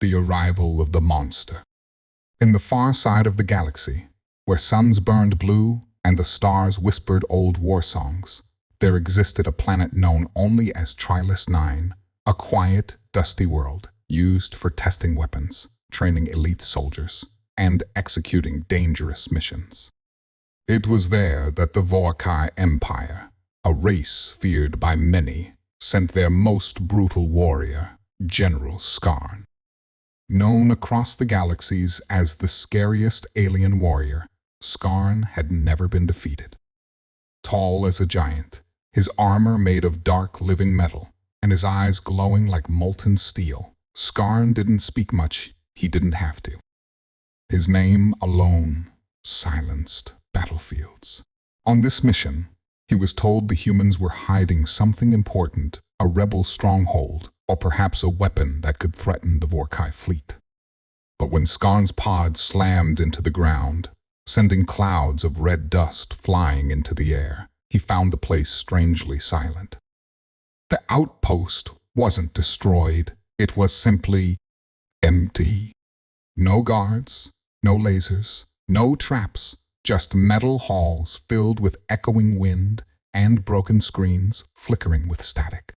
the arrival of the monster. In the far side of the galaxy, where suns burned blue and the stars whispered old war songs, there existed a planet known only as Trilus 9, a quiet, dusty world used for testing weapons, training elite soldiers, and executing dangerous missions. It was there that the Vorkai Empire, a race feared by many, sent their most brutal warrior, General Skarn. Known across the galaxies as the scariest alien warrior, Skarn had never been defeated. Tall as a giant, his armor made of dark living metal, and his eyes glowing like molten steel, Skarn didn't speak much. He didn't have to. His name alone silenced battlefields. On this mission, he was told the humans were hiding something important, a rebel stronghold, or perhaps a weapon that could threaten the Vorkai fleet. But when Skarn's pod slammed into the ground, sending clouds of red dust flying into the air, he found the place strangely silent. The outpost wasn't destroyed. It was simply empty. No guards, no lasers, no traps, just metal halls filled with echoing wind and broken screens flickering with static.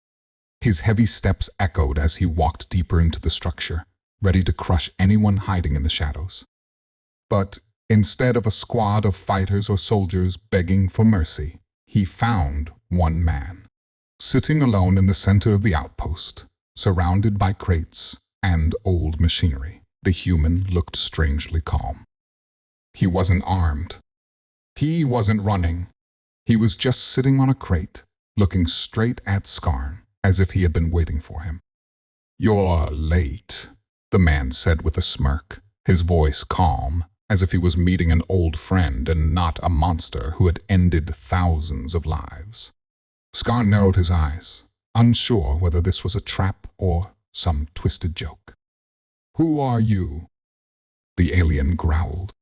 His heavy steps echoed as he walked deeper into the structure, ready to crush anyone hiding in the shadows. But instead of a squad of fighters or soldiers begging for mercy, he found one man, sitting alone in the center of the outpost, surrounded by crates and old machinery. The human looked strangely calm. He wasn't armed. He wasn't running. He was just sitting on a crate, looking straight at Skarn, as if he had been waiting for him. "You're late," the man said with a smirk, his voice calm, as if he was meeting an old friend and not a monster who had ended thousands of lives. Skarn narrowed his eyes, unsure whether this was a trap or some twisted joke. "Who are you?" The alien growled.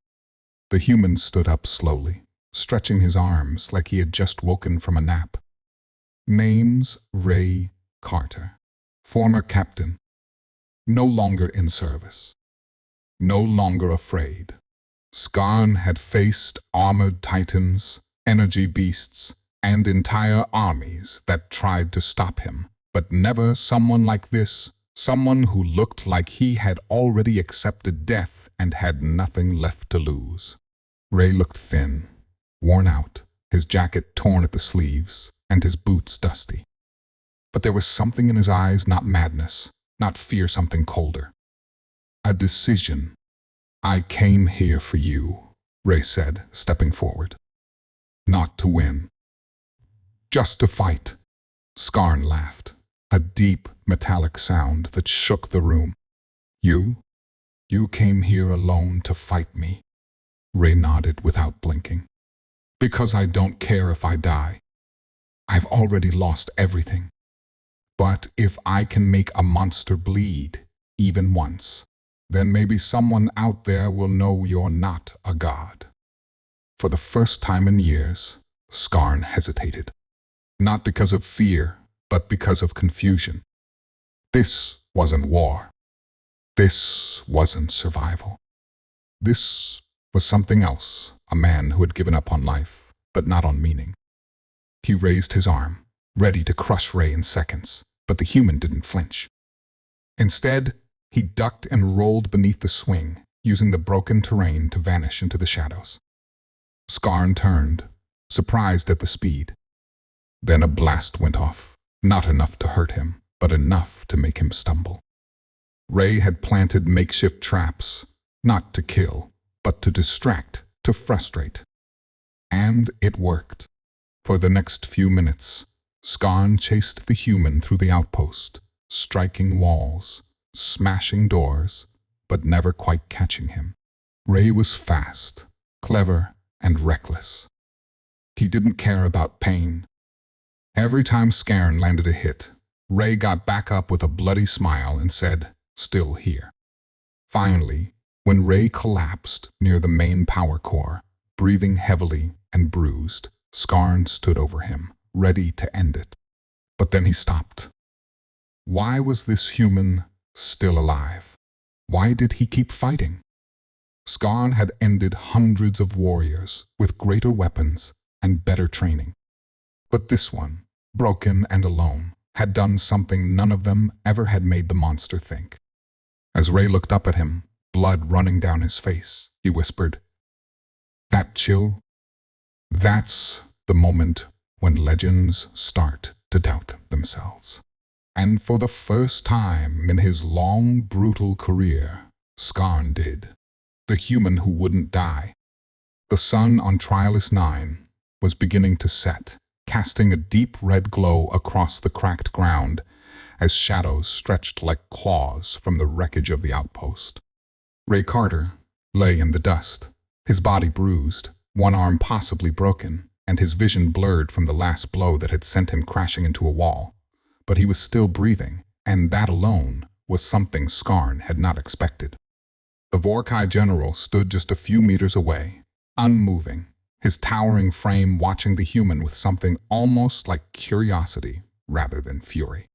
The human stood up slowly, stretching his arms like he had just woken from a nap. "Name's Ray Carter, former captain, no longer in service, no longer afraid." Skarn had faced armored titans, energy beasts, and entire armies that tried to stop him, but never someone like this, someone who looked like he had already accepted death and had nothing left to lose. Ray looked thin, worn out, his jacket torn at the sleeves, and his boots dusty. But there was something in his eyes, not madness, not fear, something colder. "A decision. I came here for you," Ray said, stepping forward. "Not to win. Just to fight." Skarn laughed, a deep, metallic sound that shook the room. You came here alone to fight me." Ray nodded without blinking. "Because I don't care if I die. I've already lost everything. But if I can make a monster bleed, even once, then maybe someone out there will know you're not a god." For the first time in years, Skarn hesitated. Not because of fear, but because of confusion. This wasn't war. This wasn't survival. This was something else, a man who had given up on life, but not on meaning. He raised his arm, ready to crush Ray in seconds, but the human didn't flinch. Instead, he ducked and rolled beneath the swing, using the broken terrain to vanish into the shadows. Skarn turned, surprised at the speed. Then a blast went off, not enough to hurt him, but enough to make him stumble. Ray had planted makeshift traps, not to kill, but to distract, to frustrate. And it worked. For the next few minutes, Skarn chased the human through the outpost, striking walls, smashing doors, but never quite catching him. Ray was fast, clever, and reckless. He didn't care about pain. Every time Skarn landed a hit, Ray got back up with a bloody smile and said, "Still here." Finally, when Ray collapsed near the main power core, breathing heavily and bruised, Skarn stood over him, ready to end it. But then he stopped. Why was this human still alive? Why did he keep fighting? Skarn had ended hundreds of warriors with greater weapons and better training. But this one, broken and alone, had done something none of them ever had made the monster think. As Ray looked up at him, blood running down his face, he whispered, "That chill? That's the moment when legends start to doubt themselves." And for the first time in his long, brutal career, Skarn did. The human who wouldn't die. The sun on Trialis 9 was beginning to set, casting a deep red glow across the cracked ground as shadows stretched like claws from the wreckage of the outpost. Ray Carter lay in the dust, his body bruised, one arm possibly broken, and his vision blurred from the last blow that had sent him crashing into a wall. But he was still breathing, and that alone was something Skarn had not expected. The Vorkai general stood just a few meters away, unmoving, his towering frame watching the human with something almost like curiosity rather than fury.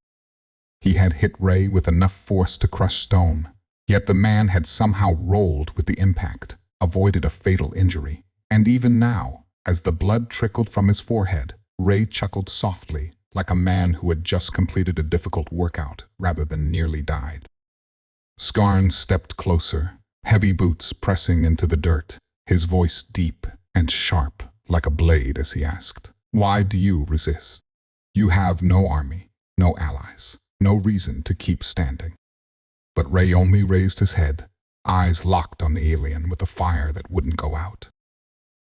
He had hit Ray with enough force to crush stone, yet the man had somehow rolled with the impact, avoided a fatal injury. And even now, as the blood trickled from his forehead, Ray chuckled softly, like a man who had just completed a difficult workout rather than nearly died. Skarn stepped closer, heavy boots pressing into the dirt, his voice deep and sharp like a blade as he asked, "Why do you resist? You have no army, no allies, no reason to keep standing." But Ray only raised his head, eyes locked on the alien with a fire that wouldn't go out.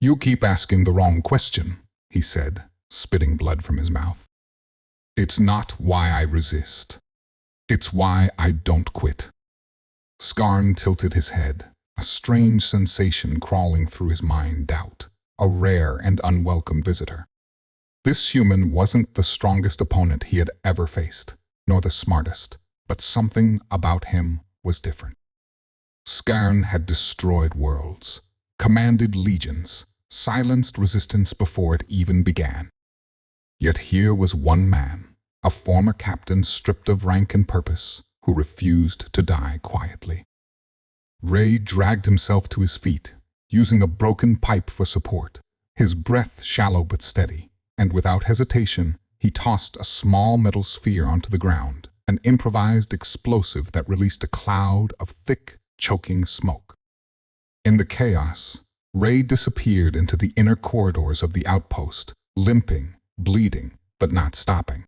"You keep asking the wrong question," he said, spitting blood from his mouth. "It's not why I resist. It's why I don't quit." Skarn tilted his head, a strange sensation crawling through his mind, doubt, a rare and unwelcome visitor. This human wasn't the strongest opponent he had ever faced, nor the smartest, but something about him was different. Skarn had destroyed worlds, commanded legions, silenced resistance before it even began. Yet here was one man, a former captain stripped of rank and purpose, who refused to die quietly. Ray dragged himself to his feet, using a broken pipe for support, his breath shallow but steady, and without hesitation, he tossed a small metal sphere onto the ground, an improvised explosive that released a cloud of thick, choking smoke. In the chaos, Ray disappeared into the inner corridors of the outpost, limping, bleeding, but not stopping.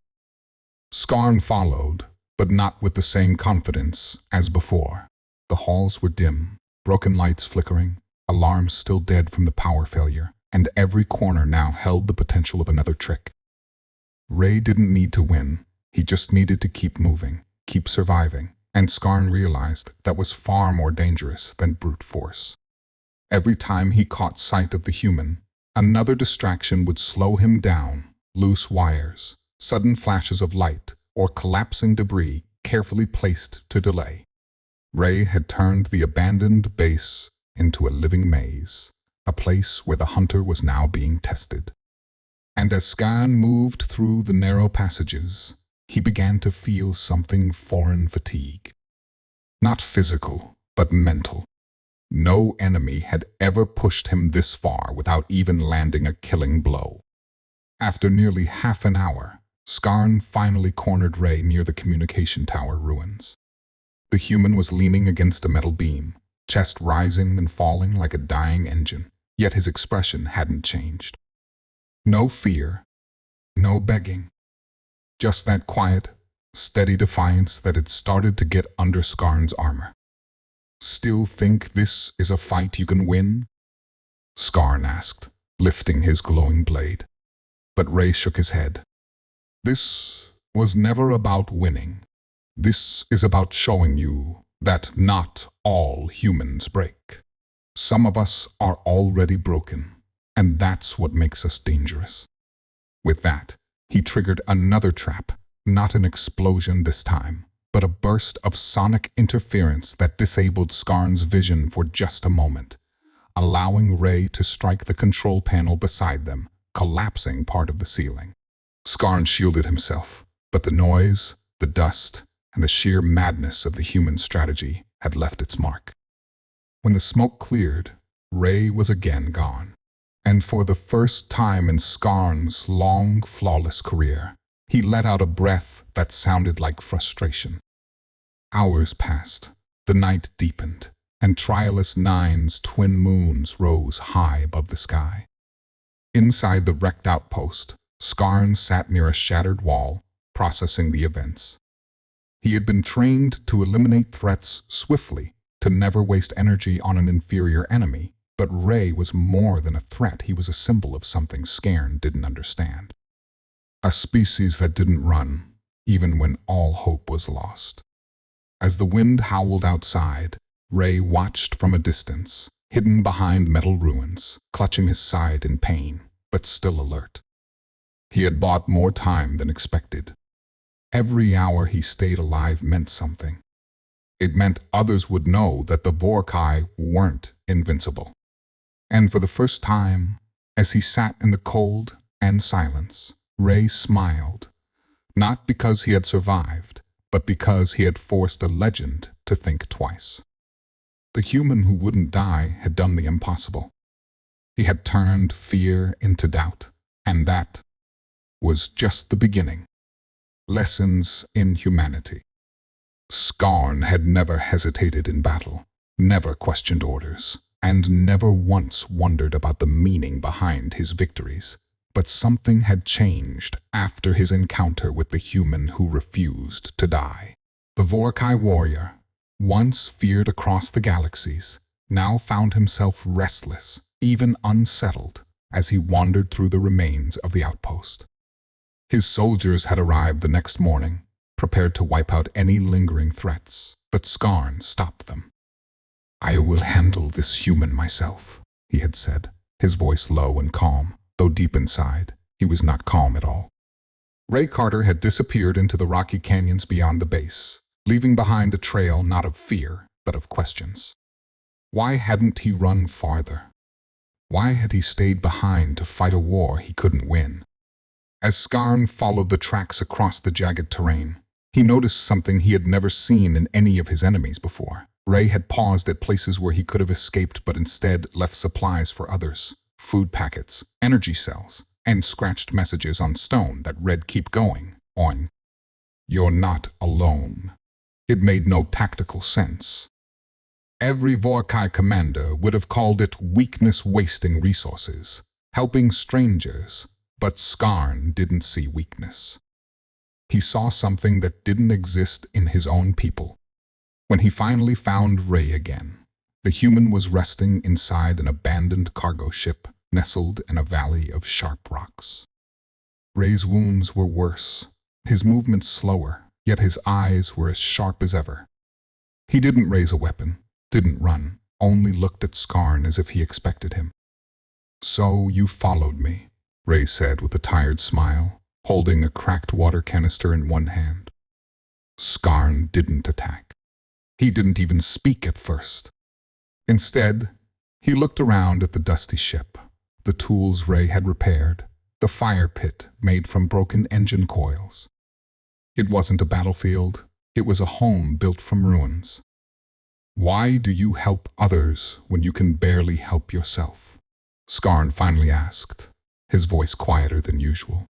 Skarn followed, but not with the same confidence as before. The halls were dim, broken lights flickering, alarms still dead from the power failure, and every corner now held the potential of another trick. Ray didn't need to win, he just needed to keep moving, keep surviving, and Skarn realized that was far more dangerous than brute force. Every time he caught sight of the human, another distraction would slow him down, loose wires, sudden flashes of light, or collapsing debris carefully placed to delay. Ray had turned the abandoned base into a living maze, a place where the hunter was now being tested. And as Skarn moved through the narrow passages, he began to feel something foreign fatigue. Not physical, but mental. No enemy had ever pushed him this far without even landing a killing blow. After nearly half an hour, Skarn finally cornered Ray near the communication tower ruins. The human was leaning against a metal beam, chest rising and falling like a dying engine, yet his expression hadn't changed. No fear, no begging, just that quiet, steady defiance that had started to get under Skarn's armor. "Still think this is a fight you can win?" Skarn asked, lifting his glowing blade. But Ray shook his head. "This was never about winning. This is about showing you that not all humans break. Some of us are already broken, and that's what makes us dangerous." With that, he triggered another trap, not an explosion this time, but a burst of sonic interference that disabled Skarn's vision for just a moment, allowing Ray to strike the control panel beside them, collapsing part of the ceiling. Skarn shielded himself, but the noise, the dust, and the sheer madness of the human strategy had left its mark. When the smoke cleared, Ray was again gone. And for the first time in Scarn's long, flawless career, he let out a breath that sounded like frustration. Hours passed, the night deepened, and Trialus Nine's twin moons rose high above the sky. Inside the wrecked outpost, Scarn sat near a shattered wall, processing the events. He had been trained to eliminate threats swiftly, to never waste energy on an inferior enemy, but Ray was more than a threat. He was a symbol of something Scarn didn't understand. A species that didn't run, even when all hope was lost. As the wind howled outside, Ray watched from a distance, hidden behind metal ruins, clutching his side in pain, but still alert. He had bought more time than expected. Every hour he stayed alive meant something. It meant others would know that the Vorkai weren't invincible. And for the first time, as he sat in the cold and silence, Ray smiled, not because he had survived, but because he had forced a legend to think twice. The human who wouldn't die had done the impossible. He had turned fear into doubt, and that was just the beginning. Lessons in humanity. Scarn had never hesitated in battle, never questioned orders, and never once wondered about the meaning behind his victories. But something had changed after his encounter with the human who refused to die. The Vorkai warrior, once feared across the galaxies, now found himself restless, even unsettled, as he wandered through the remains of the outpost. His soldiers had arrived the next morning, prepared to wipe out any lingering threats, but Scarn stopped them. "I will handle this human myself," he had said, his voice low and calm, though deep inside, he was not calm at all. Ray Carter had disappeared into the rocky canyons beyond the base, leaving behind a trail not of fear, but of questions. Why hadn't he run farther? Why had he stayed behind to fight a war he couldn't win? As Scarn followed the tracks across the jagged terrain, he noticed something he had never seen in any of his enemies before. Ray had paused at places where he could have escaped but instead left supplies for others, food packets, energy cells, and scratched messages on stone that read "Keep going" on. "You're not alone." It made no tactical sense. Every Vorkai commander would have called it weakness wasting resources, helping strangers, but Scarn didn't see weakness. He saw something that didn't exist in his own people. When he finally found Ray again, the human was resting inside an abandoned cargo ship nestled in a valley of sharp rocks. Ray's wounds were worse, his movements slower, yet his eyes were as sharp as ever. He didn't raise a weapon, didn't run, only looked at Scarn as if he expected him. "So you followed me," Ray said with a tired smile, holding a cracked water canister in one hand. Scarn didn't attack. He didn't even speak at first. Instead, he looked around at the dusty ship, the tools Ray had repaired, the fire pit made from broken engine coils. It wasn't a battlefield, it was a home built from ruins. "Why do you help others when you can barely help yourself?" Scarn finally asked, his voice quieter than usual.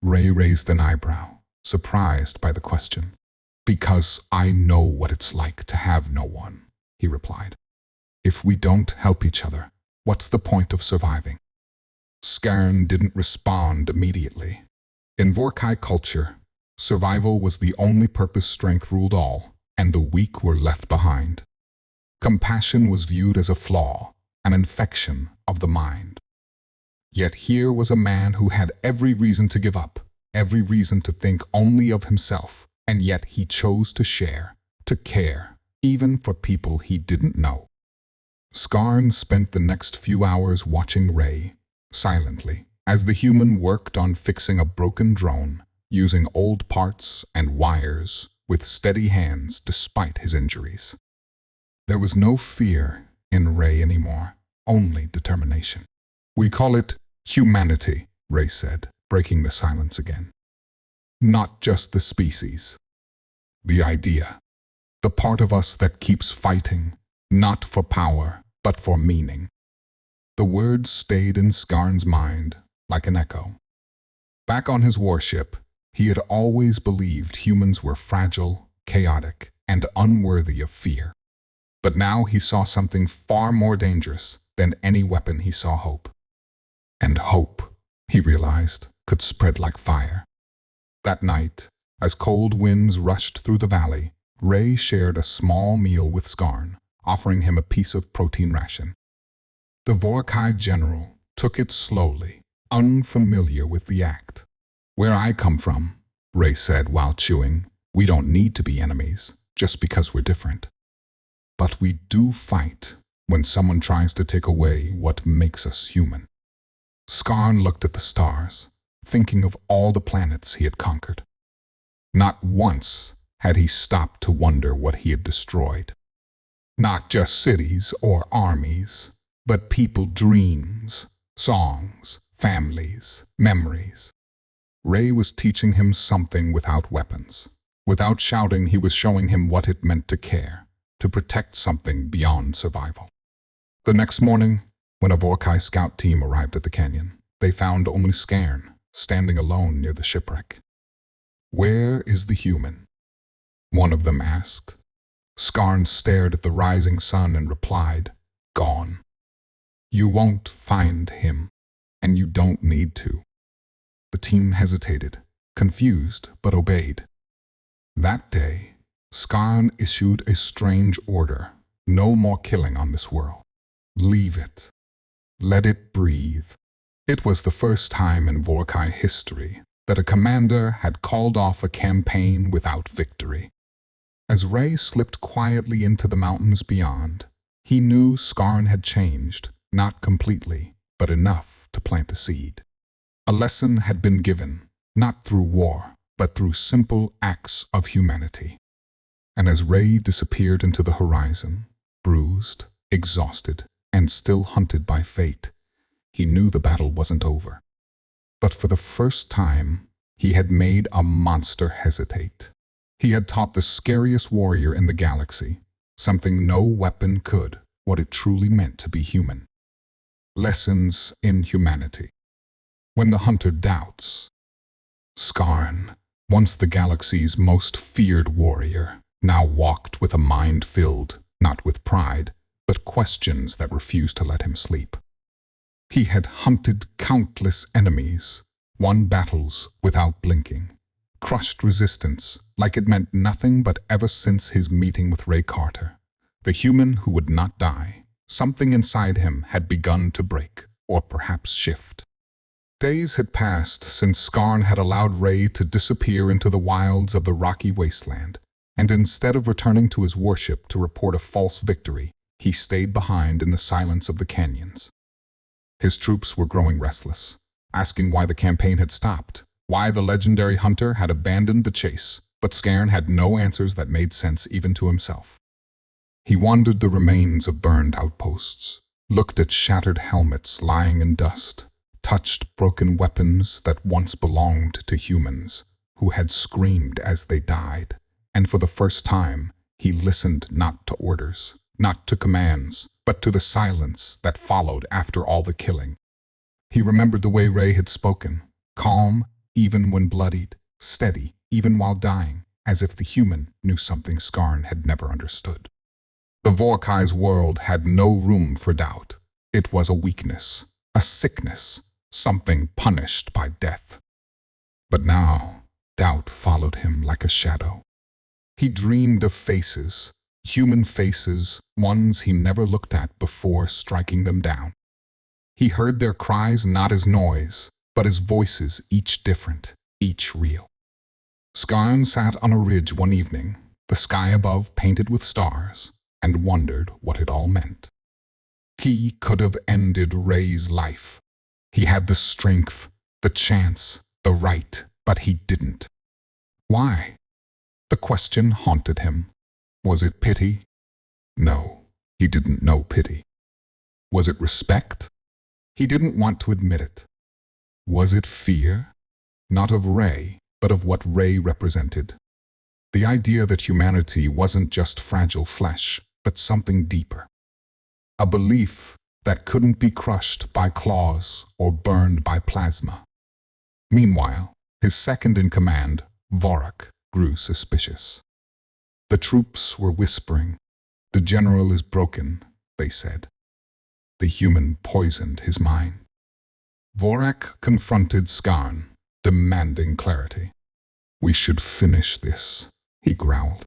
Ray raised an eyebrow, surprised by the question. "Because I know what it's like to have no one," he replied. "If we don't help each other, what's the point of surviving?" Scarn didn't respond immediately. In Vorkai culture, survival was the only purpose. Strength ruled all, and the weak were left behind. Compassion was viewed as a flaw, an infection of the mind. Yet here was a man who had every reason to give up, every reason to think only of himself, and yet he chose to share, to care, even for people he didn't know. Scarn spent the next few hours watching Ray, silently, as the human worked on fixing a broken drone, using old parts and wires with steady hands despite his injuries. There was no fear in Ray anymore, only determination. "We call it humanity," Ray said, breaking the silence again. "Not just the species. The idea." The part of us that keeps fighting, not for power, but for meaning. The words stayed in Scarn's mind like an echo. Back on his warship, he had always believed humans were fragile, chaotic, and unworthy of fear. But now he saw something far more dangerous than any weapon. He saw hope. And hope, he realized, could spread like fire. That night, as cold winds rushed through the valley, Ray shared a small meal with Scarn, offering him a piece of protein ration. The Vorkai general took it slowly, unfamiliar with the act. "Where I come from," Ray said while chewing, "we don't need to be enemies just because we're different. But we do fight when someone tries to take away what makes us human." Scarn looked at the stars, thinking of all the planets he had conquered. Not once had he stopped to wonder what he had destroyed. Not just cities or armies, but people, dreams, songs, families, memories. Ray was teaching him something without weapons. Without shouting, he was showing him what it meant to care, to protect something beyond survival. The next morning, when a Vorkai scout team arrived at the canyon, they found only Scarn, standing alone near the shipwreck. "Where is the human?" one of them asked. Scarn stared at the rising sun and replied, "Gone. You won't find him, and you don't need to." The team hesitated, confused, but obeyed. That day, Scarn issued a strange order: no more killing on this world. Leave it. Let it breathe. It was the first time in Vorkai history that a commander had called off a campaign without victory. As Ray slipped quietly into the mountains beyond, he knew Scarn had changed, not completely, but enough to plant a seed. A lesson had been given, not through war, but through simple acts of humanity. And as Ray disappeared into the horizon, bruised, exhausted, and still hunted by fate, he knew the battle wasn't over. But for the first time, he had made a monster hesitate. He had taught the scariest warrior in the galaxy something no weapon could, what it truly meant to be human. Lessons in humanity. When the hunter doubts. Scarn, once the galaxy's most feared warrior, now walked with a mind filled, not with pride, but questions that refused to let him sleep. He had hunted countless enemies, won battles without blinking, crushed resistance like it meant nothing, but ever since his meeting with Ray Carter, the human who would not die, something inside him had begun to break, or perhaps shift. Days had passed since Scarn had allowed Ray to disappear into the wilds of the rocky wasteland, and instead of returning to his warship to report a false victory, he stayed behind in the silence of the canyons. His troops were growing restless, asking why the campaign had stopped, why the legendary hunter had abandoned the chase, but Scarn had no answers that made sense even to himself. He wandered the remains of burned outposts, looked at shattered helmets lying in dust, touched broken weapons that once belonged to humans, who had screamed as they died, and for the first time, he listened not to orders, not to commands, but to the silence that followed after all the killing. He remembered the way Ray had spoken, calm even when bloodied, steady even while dying, as if the human knew something Scarn had never understood. The Vorkai's world had no room for doubt. It was a weakness, a sickness, something punished by death. But now, doubt followed him like a shadow. He dreamed of faces, human faces, ones he never looked at before striking them down. He heard their cries not as noise, but as voices, each different, each real. Scarn sat on a ridge one evening, the sky above painted with stars, and wondered what it all meant. He could have ended Ray's life. He had the strength, the chance, the right, but he didn't. Why? The question haunted him. Was it pity? No, he didn't know pity. Was it respect? He didn't want to admit it. Was it fear? Not of Ray, but of what Ray represented. The idea that humanity wasn't just fragile flesh, but something deeper. A belief that couldn't be crushed by claws or burned by plasma. Meanwhile, his second-in-command, Vorak, grew suspicious. The troops were whispering. "The general is broken," they said. The human poisoned his mind. Vorak confronted Skarn, demanding clarity. "We should finish this," he growled.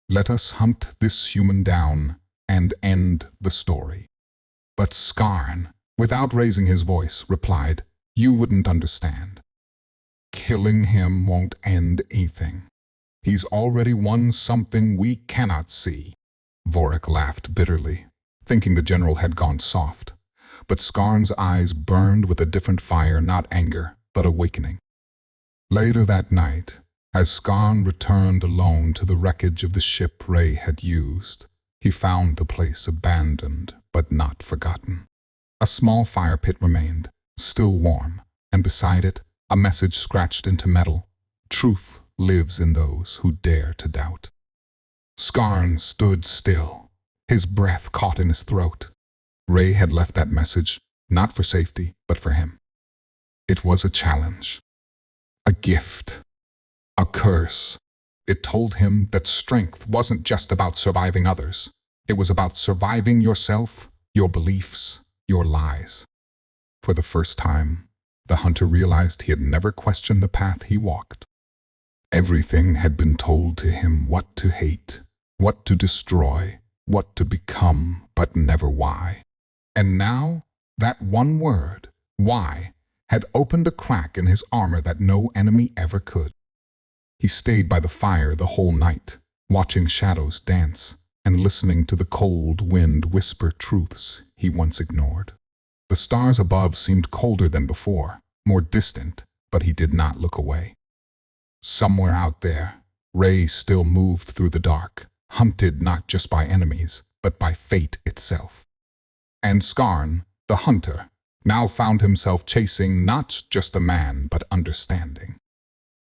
"Let us hunt this human down and end the story." But Skarn, without raising his voice, replied, "You wouldn't understand. Killing him won't end anything. He's already won something we cannot see." Vorak laughed bitterly, thinking the general had gone soft. But Skarn's eyes burned with a different fire, not anger, but awakening. Later that night, as Skarn returned alone to the wreckage of the ship Ray had used, he found the place abandoned but not forgotten. A small fire pit remained, still warm, and beside it, a message scratched into metal. "Truth lives in those who dare to doubt." Skarn stood still, his breath caught in his throat. Ray had left that message, not for safety, but for him. It was a challenge, a gift, a curse. It told him that strength wasn't just about surviving others. It was about surviving yourself, your beliefs, your lies. For the first time, the hunter realized he had never questioned the path he walked. Everything had been told to him: what to hate, what to destroy, what to become, but never why. And now, that one word, why, had opened a crack in his armor that no enemy ever could. He stayed by the fire the whole night, watching shadows dance and listening to the cold wind whisper truths he once ignored. The stars above seemed colder than before, more distant, but he did not look away. Somewhere out there, Ray still moved through the dark, hunted not just by enemies, but by fate itself. And Skarn, the hunter, now found himself chasing not just a man, but understanding.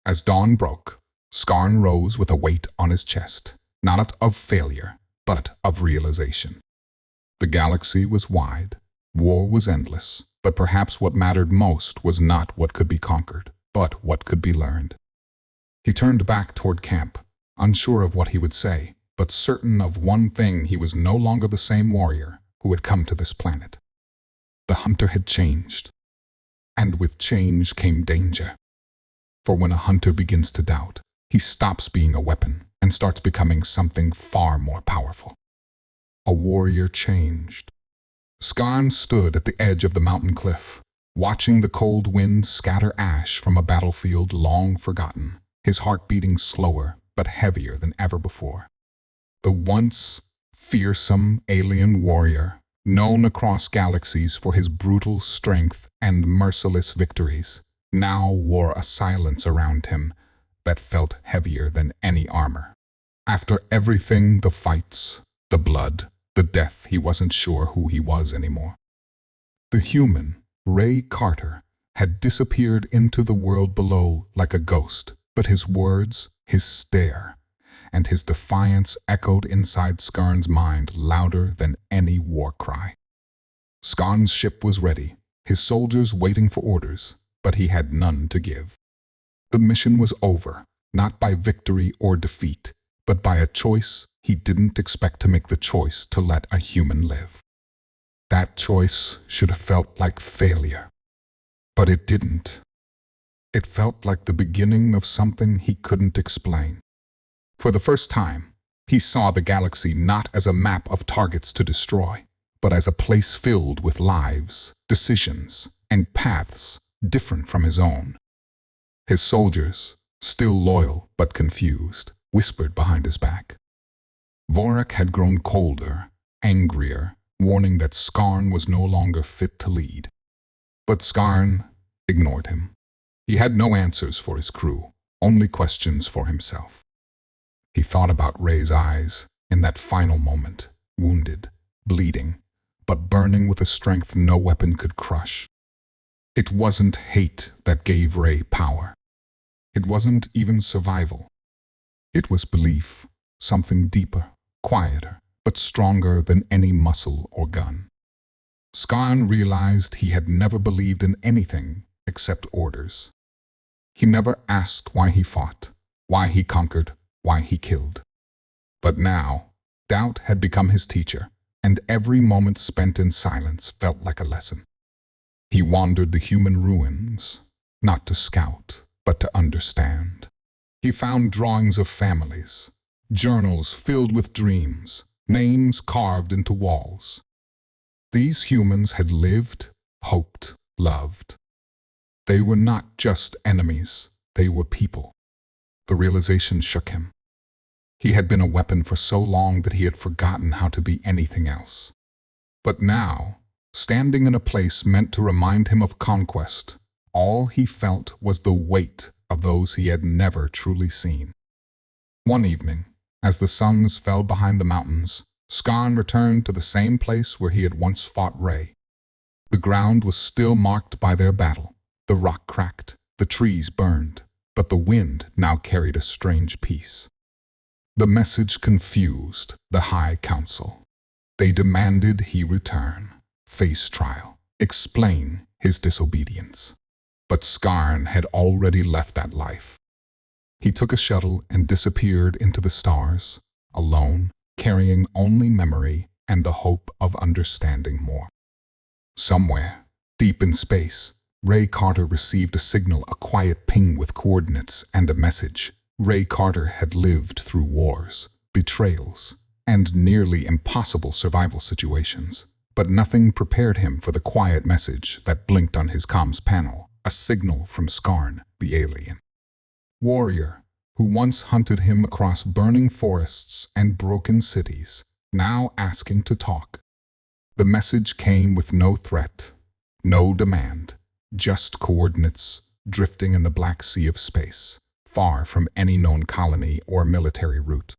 As dawn broke, Skarn rose with a weight on his chest, not of failure, but of realization. The galaxy was wide, war was endless, but perhaps what mattered most was not what could be conquered, but what could be learned. He turned back toward camp, unsure of what he would say, but certain of one thing: he was no longer the same warrior who had come to this planet. The hunter had changed, and with change came danger. For when a hunter begins to doubt, he stops being a weapon and starts becoming something far more powerful. A warrior changed. Skarn stood at the edge of the mountain cliff, watching the cold wind scatter ash from a battlefield long forgotten, his heart beating slower but heavier than ever before. The once fearsome alien warrior, known across galaxies for his brutal strength and merciless victories, now wore a silence around him that felt heavier than any armor. After everything, the fights, the blood, the death, he wasn't sure who he was anymore. The human, Ray Carter, had disappeared into the world below like a ghost, but his words, his stare, and his defiance echoed inside Skarn's mind louder than any war cry. Skarn's ship was ready, his soldiers waiting for orders, but he had none to give. The mission was over, not by victory or defeat, but by a choice he didn't expect to make: the choice to let a human live. That choice should have felt like failure, but it didn't. It felt like the beginning of something he couldn't explain. For the first time, he saw the galaxy not as a map of targets to destroy, but as a place filled with lives, decisions, and paths different from his own. His soldiers, still loyal but confused, whispered behind his back. Vorak had grown colder, angrier, warning that Skarn was no longer fit to lead. But Skarn ignored him. He had no answers for his crew, only questions for himself. He thought about Ray's eyes in that final moment, wounded, bleeding, but burning with a strength no weapon could crush. It wasn't hate that gave Ray power. It wasn't even survival. It was belief, something deeper, quieter, but stronger than any muscle or gun. Scarn realized he had never believed in anything except orders. He never asked why he fought, why he conquered, why he killed. But now, doubt had become his teacher, and every moment spent in silence felt like a lesson. He wandered the human ruins, not to scout, but to understand. He found drawings of families, journals filled with dreams, names carved into walls. These humans had lived, hoped, loved. They were not just enemies, they were people. The realization shook him. He had been a weapon for so long that he had forgotten how to be anything else. But now, standing in a place meant to remind him of conquest, all he felt was the weight of those he had never truly seen. One evening, as the suns fell behind the mountains, Scarn returned to the same place where he had once fought Ray. The ground was still marked by their battle. The rock cracked, the trees burned, but the wind now carried a strange peace. The message confused the High Council. They demanded he return, face trial, explain his disobedience. But Scarn had already left that life. He took a shuttle and disappeared into the stars, alone, carrying only memory and the hope of understanding more. Somewhere, deep in space, Ray Carter received a signal, a quiet ping with coordinates and a message. Ray Carter had lived through wars, betrayals, and nearly impossible survival situations, but nothing prepared him for the quiet message that blinked on his comms panel, a signal from Scarn, the alien warrior, who once hunted him across burning forests and broken cities, now asking to talk. The message came with no threat, no demand, just coordinates drifting in the black sea of space, far from any known colony or military route.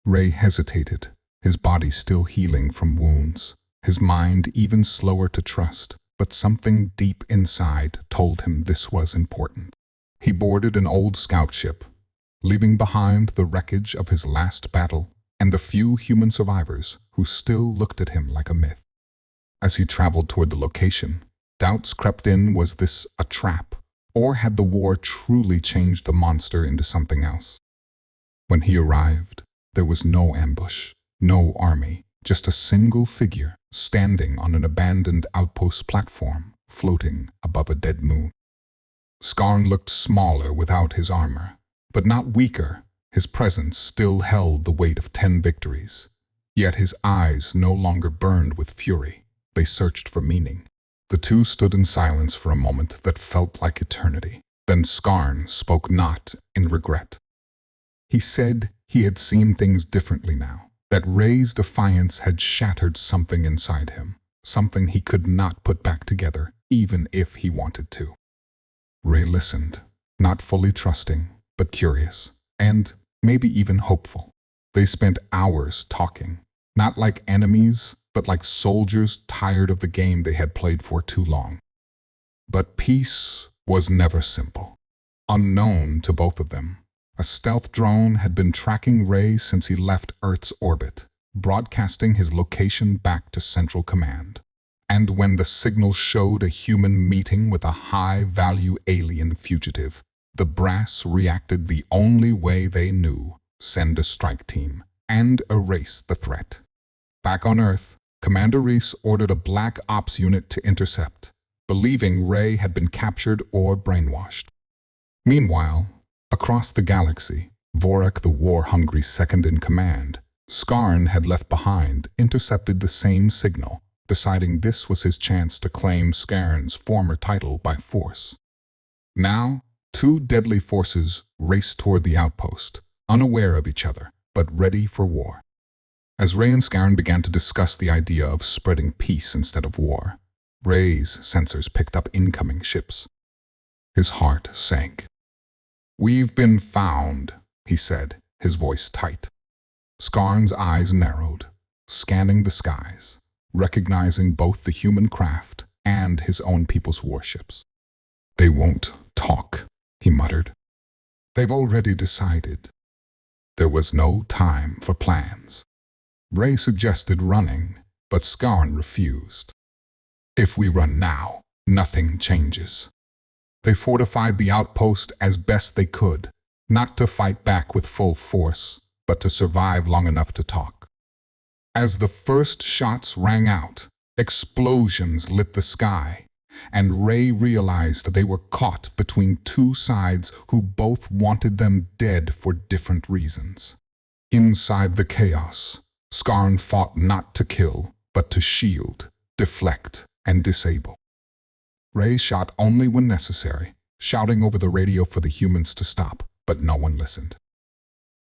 Ray hesitated, his body still healing from wounds, his mind even slower to trust, but something deep inside told him this was important. He boarded an old scout ship, leaving behind the wreckage of his last battle and the few human survivors who still looked at him like a myth. As he traveled toward the location, doubts crept in. Was this a trap, or had the war truly changed the monster into something else? When he arrived, there was no ambush, no army, just a single figure standing on an abandoned outpost platform, floating above a dead moon. Scarn looked smaller without his armor, but not weaker. His presence still held the weight of 10 victories. Yet his eyes no longer burned with fury. They searched for meaning. The two stood in silence for a moment that felt like eternity. Then Scarn spoke, not in regret. He said he had seen things differently now, that Ray's defiance had shattered something inside him, something he could not put back together, even if he wanted to. Ray listened, not fully trusting, but curious, and maybe even hopeful. They spent hours talking, not like enemies, but like soldiers tired of the game they had played for too long. But peace was never simple. Unknown to both of them, a stealth drone had been tracking Ray since he left Earth's orbit, broadcasting his location back to Central Command. And when the signal showed a human meeting with a high-value alien fugitive, the brass reacted the only way they knew: send a strike team and erase the threat. Back on Earth, Commander Reese ordered a Black Ops unit to intercept, believing Ray had been captured or brainwashed. Meanwhile, across the galaxy, Vorak, the war-hungry second-in-command, Scarn had left behind, intercepted the same signal, deciding this was his chance to claim Scarn's former title by force. Now, two deadly forces raced toward the outpost, unaware of each other, but ready for war. As Ray and Scarn began to discuss the idea of spreading peace instead of war, Ray's sensors picked up incoming ships. His heart sank. "We've been found," he said, his voice tight. Scarn's eyes narrowed, scanning the skies, recognizing both the human craft and his own people's warships. "They won't talk," he muttered. "They've already decided. There was no time for plans. Ray suggested running, but Scarn refused. If we run now, nothing changes. They fortified the outpost as best they could, not to fight back with full force, but to survive long enough to talk. As the first shots rang out, explosions lit the sky, and Ray realized they were caught between two sides who both wanted them dead for different reasons. Inside the chaos, Scarn fought not to kill, but to shield, deflect, and disable. Ray shot only when necessary, shouting over the radio for the humans to stop, but no one listened.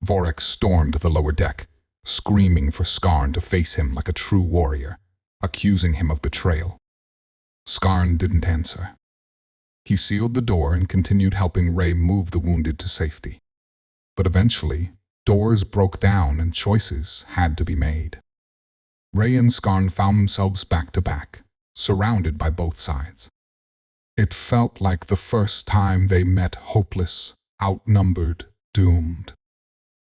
Vorek stormed the lower deck, screaming for Scarn to face him like a true warrior, accusing him of betrayal. Scarn didn't answer. He sealed the door and continued helping Ray move the wounded to safety. But eventually, doors broke down and choices had to be made. Ray and Scarn found themselves back to back, surrounded by both sides. It felt like the first time they met, hopeless, outnumbered, doomed.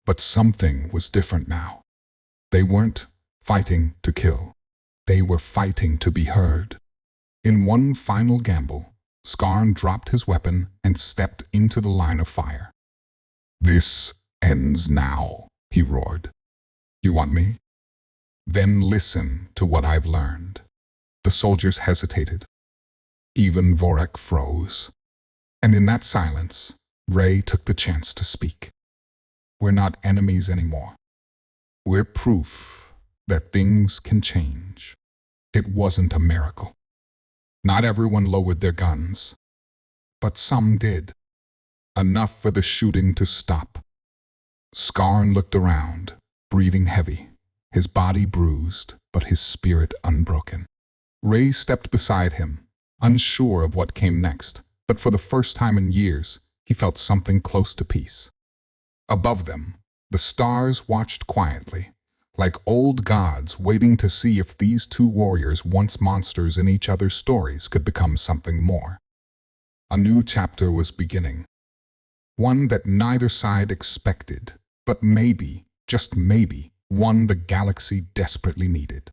But something was different now. They weren't fighting to kill. They were fighting to be heard. In one final gamble, Scarn dropped his weapon and stepped into the line of fire. "This ends now," he roared. "You want me? Then listen to what I've learned." The soldiers hesitated. Even Vorek froze. And in that silence, Ray took the chance to speak. "We're not enemies anymore. We're proof that things can change." It wasn't a miracle. Not everyone lowered their guns, but some did. Enough for the shooting to stop. Scarn looked around, breathing heavy, his body bruised, but his spirit unbroken. Ray stepped beside him, unsure of what came next, but for the first time in years, he felt something close to peace. Above them, the stars watched quietly, like old gods waiting to see if these two warriors, once monsters in each other's stories, could become something more. A new chapter was beginning. One that neither side expected, but maybe, just maybe, one the galaxy desperately needed.